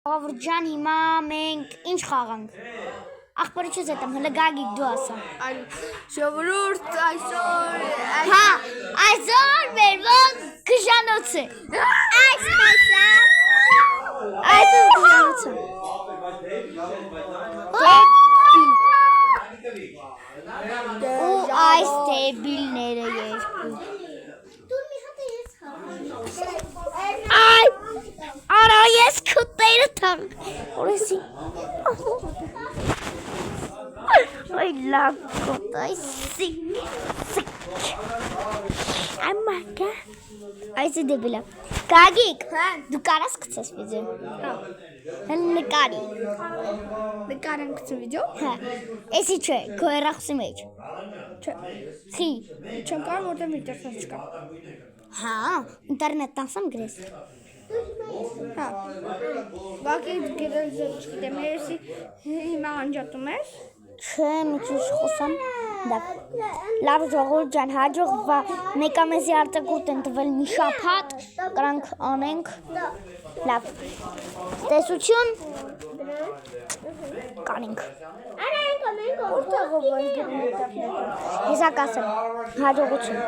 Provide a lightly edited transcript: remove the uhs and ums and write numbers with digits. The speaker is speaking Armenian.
Ջան, հիմա մենք ինչ խաղանք։ Ախպորը չես հետամ, հլը Գագիկ դու ասա։ Ժողովուրդ այսօր Հա, այսօր մեր ոնց քշանոց է։ Այս քշանոց է։ Ու այս դեբիլները երկու։ Այ, արա ես քուտերը թաղ։ Օրեսի։ Ay, la cota es sick. Ay, maca. Ay, se debila. Gagik, du caras que se pide. Ne cari. Ne կարանք վիդեո։ Հա։ Էսի չէ, քո երախսի մեջ։ Չի։ Չեմ կարող որտեղ ինտերնետ չկա։ Հա, ինտերնետն ասեմ գրես։ Հա։ Բակի գերել չգիտեմ, երեսի հիմա անջատում ես։ Չէ, մի քիչ խոսամ։ Լավ ժողովուրդ ջան, հաջողվա մեկամեզի արտակուրտ են տվել մի շաբաթ, կրանք անենք։ Լավ։ Տեսություն։ Կանենք։ Որտեղ ով այն գերել է։ Հեսա կասեմ, հաջողություն։